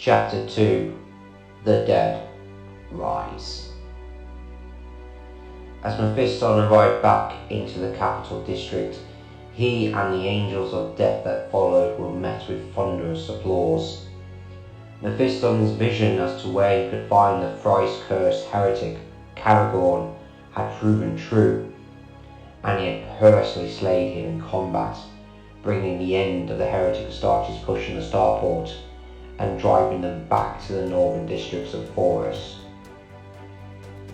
Chapter 2 The Dead Rise. As Mephiston arrived back into the capital district, he and the angels of death that followed were met with thunderous applause. Mephiston's vision as to where he could find the thrice-cursed heretic Caragorn had proven true, and he had personally slayed him in combat, bringing the end of the heretic Astartes push in the starport and driving them back to the northern districts of Forest.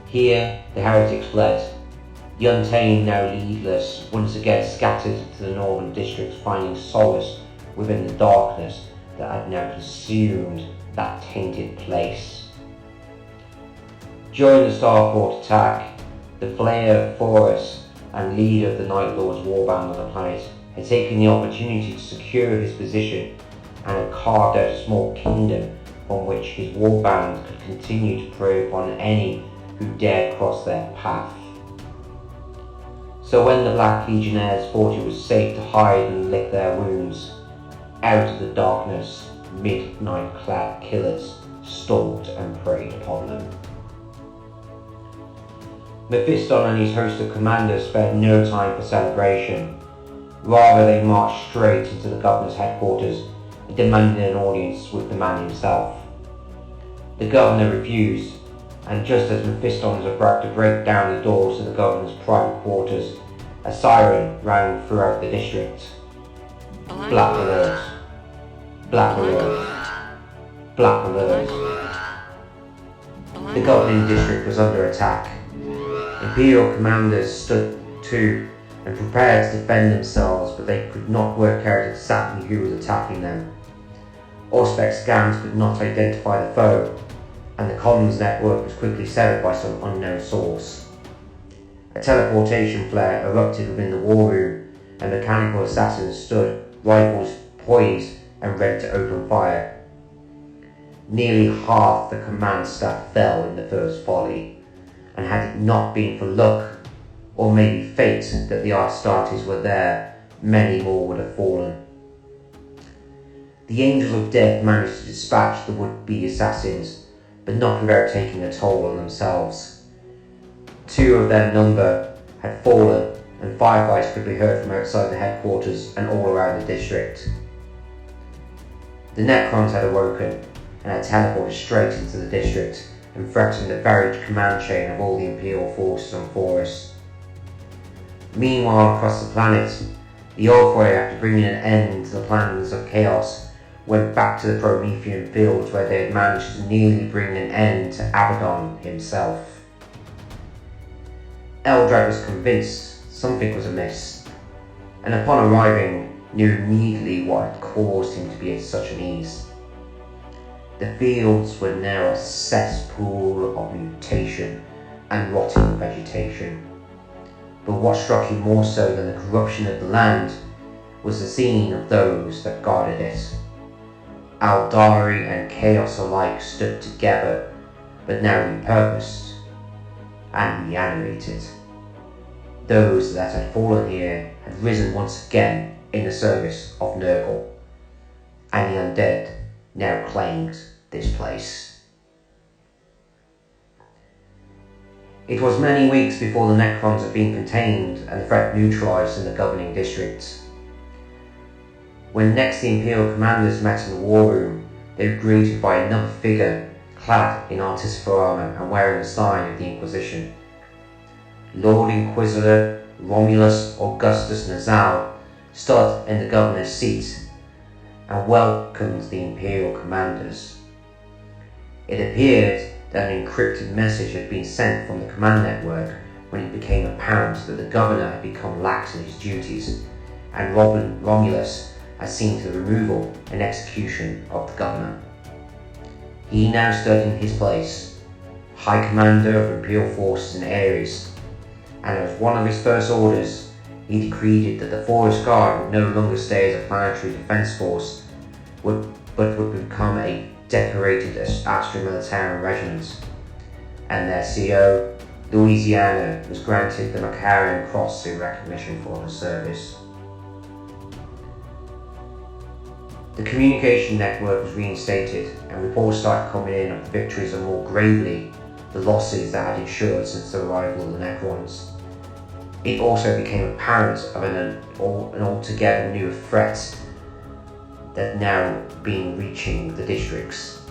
Here the heretics fled, the untamed, now leadless, once again scattered to the northern districts, finding solace within the darkness that had now consumed that tainted place. During the starport attack, the Flayer of Forest and leader of the Night Lord's warband on the planet had taken the opportunity to secure his position and had carved out a small kingdom from which his warband could continue to prey upon any who dared cross their path. So when the Black Legionnaires thought it was safe to hide and lick their wounds, out of the darkness, midnight-clad killers stalked and preyed upon them. Mephiston and his host of commanders spared no time for celebration. Rather, they marched straight into the governor's headquarters and demanded an audience with the man himself. The governor refused, and just as Mephiston was about to break down the doors to the governor's private quarters, a siren rang throughout the district. Black alert! Black alert! Black alert! The governing district was under attack. Imperial commanders stood to and prepared to defend themselves, but they could not work out exactly who was attacking them. Auspex scans could not identify the foe, and the comms network was quickly severed by some unknown source. A teleportation flare erupted within the war room, and mechanical assassins stood, rifles poised and ready to open fire. Nearly half the command staff fell in the first volley, and had it not been for luck, or maybe fate that the Astartes were there, many more would have fallen. The angels of death managed to dispatch the would-be assassins, but not without taking a toll on themselves. 2 of their number had fallen, and firefights could be heard from outside the headquarters and all around the district. The Necrons had awoken and had teleported straight into the district and threatened the varied command chain of all the Imperial forces on Forest. Meanwhile, across the planet, the Orphoi, after bringing an end to the plans of Chaos, went back to the Promethean fields where they had managed to nearly bring an end to Abaddon himself. Eldrad was convinced something was amiss, and upon arriving, knew immediately what had caused him to be at such an ease. The fields were now a cesspool of mutation and rotting vegetation. But what struck him more so than the corruption of the land was the scene of those that guarded it. Aldari and Chaos alike stood together, but now repurposed and reanimated. Those that had fallen here had risen once again in the service of Nurgle, and the undead now claimed this place. It was many weeks before the Necrons had been contained and the threat neutralised in the governing district. When next the Imperial commanders met in the war room, they were greeted by another figure clad in Artificer armour and wearing the sign of the Inquisition. Lord Inquisitor Romulus Augustus Nazal stood in the governor's seat and welcomed the Imperial commanders. It appeared that an encrypted message had been sent from the command network when it became apparent that the governor had become lax in his duties, and Romulus had seen to the removal and execution of the governor. He now stood in his place, High Commander of Imperial Forces in Ares, and as one of his first orders, he decreed that the Forest Guard would no longer stay as a planetary defence force, but would become a decorated Astra Militarum regiment, and their CO, Louisiana, was granted the Macarian Cross in recognition for her service. The communication network was reinstated, and reports started coming in of the victories and more gravely, the losses that had ensured since the arrival of the Necrons. It also became apparent of an altogether new threat that now been reaching the districts.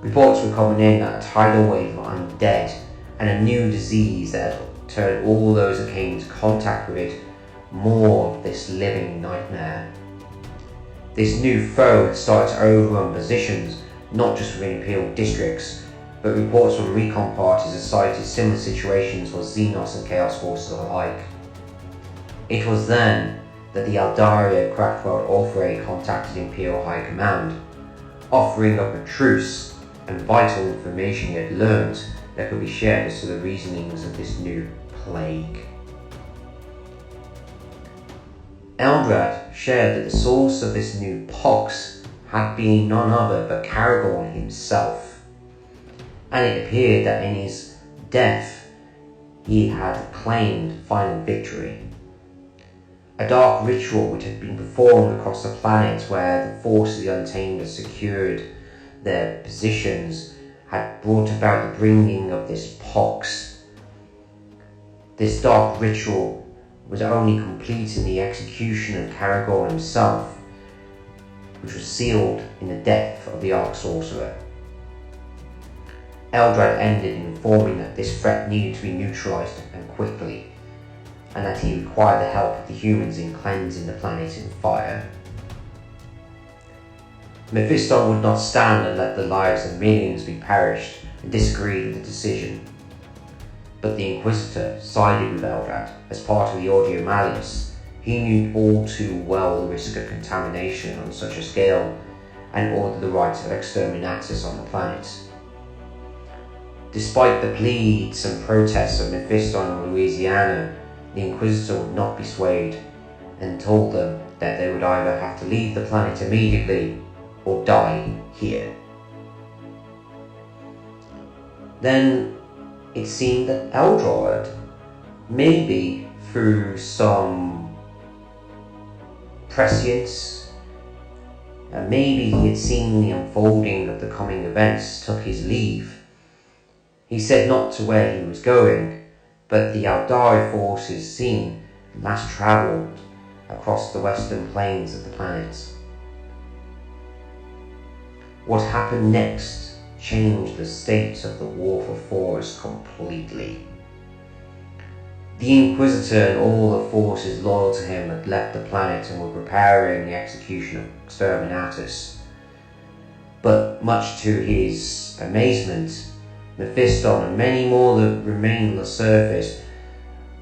Reports were coming in that a tidal wave of undead and a new disease that had turned all those that came into contact with it more of this living nightmare. This new foe had started to overrun positions, not just within Imperial districts, but reports from recon parties had cited similar situations for Xenos and Chaos forces alike. It was then that the Eldaria Craftworld Orphrey contacted Imperial High Command, offering up a truce and vital information he had learned that could be shared as to the reasonings of this new plague. Eldrad shared that the source of this new pox had been none other but Karagorn himself, and it appeared that in his death he had claimed final victory. A dark ritual which had been performed across the planet where the forces of the Untamed had secured their positions had brought about the bringing of this pox. This dark ritual was only complete in the execution of Karagorn himself, which was sealed in the death of the Arc Sorcerer. Eldrad ended in informing that this threat needed to be neutralized and quickly, and that he required the help of the humans in cleansing the planet in fire. Mephiston would not stand and let the lives of millions be perished, and disagreed with the decision. But the Inquisitor sided with Eldrad as part of the Audio Malleus. He knew all too well the risk of contamination on such a scale, and ordered the rights of exterminatus on the planet. Despite the pleads and protests of Mephiston and Louisiana, the Inquisitor would not be swayed, and told them that they would either have to leave the planet immediately or die here. Then it seemed that Eldrad, maybe through some prescience, maybe he had seen the unfolding of the coming events, took his leave. He said not to where he was going, but the Eldari forces seen last travelled across the western plains of the planet. What happened next changed the state of the War for Forest completely. The Inquisitor and all the forces loyal to him had left the planet and were preparing the execution of Exterminatus. But much to his amazement, Mephiston and many more that remained on the surface,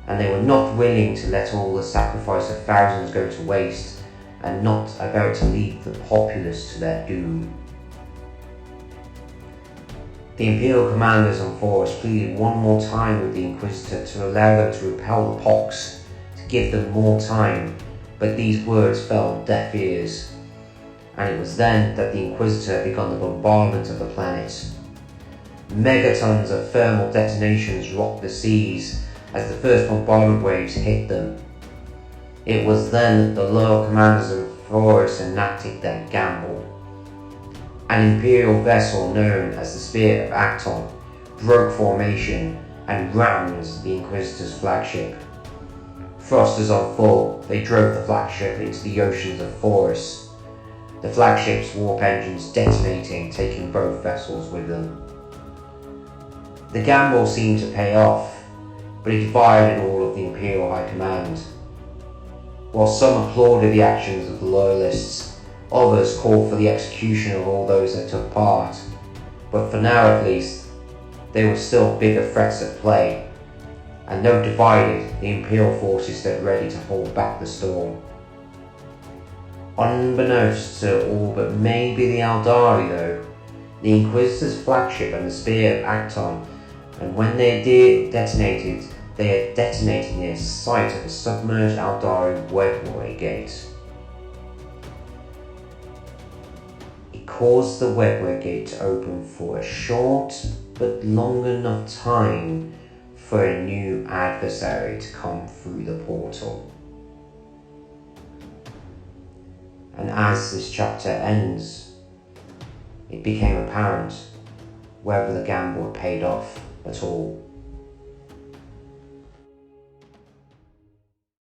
and they were not willing to let all the sacrifice of thousands go to waste, and not about to lead the populace to their doom. The Imperial commanders on Forest pleaded one more time with the Inquisitor to allow them to repel the pox, to give them more time, but these words fell on deaf ears, and it was then that the Inquisitor began the bombardment of the planet. Megatons of thermal detonations rocked the seas as the first bombardment waves hit them. It was then that the loyal commanders of Forest enacted their gamble. An Imperial vessel known as the Spear of Acton broke formation and rammed the Inquisitor's flagship. Thrusters on full, they drove the flagship into the oceans of Forest, the flagship's warp engines detonating, taking both vessels with them. The gamble seemed to pay off, but it divided all of the Imperial High Command. While some applauded the actions of the Loyalists, others called for the execution of all those that took part, but for now at least, there were still bigger threats at play, and though divided, the Imperial forces stood ready to hold back the storm. Unbeknownst to all but maybe the Eldari though, the Inquisitor's flagship and the Spear of Acton, and when they detonated, they had detonated near sight of a submerged Eldari webway gate. It caused the webway gate to open for a short but long enough time for a new adversary to come through the portal. An as this chapter ends, it became apparent whether the gamble had paid off at all.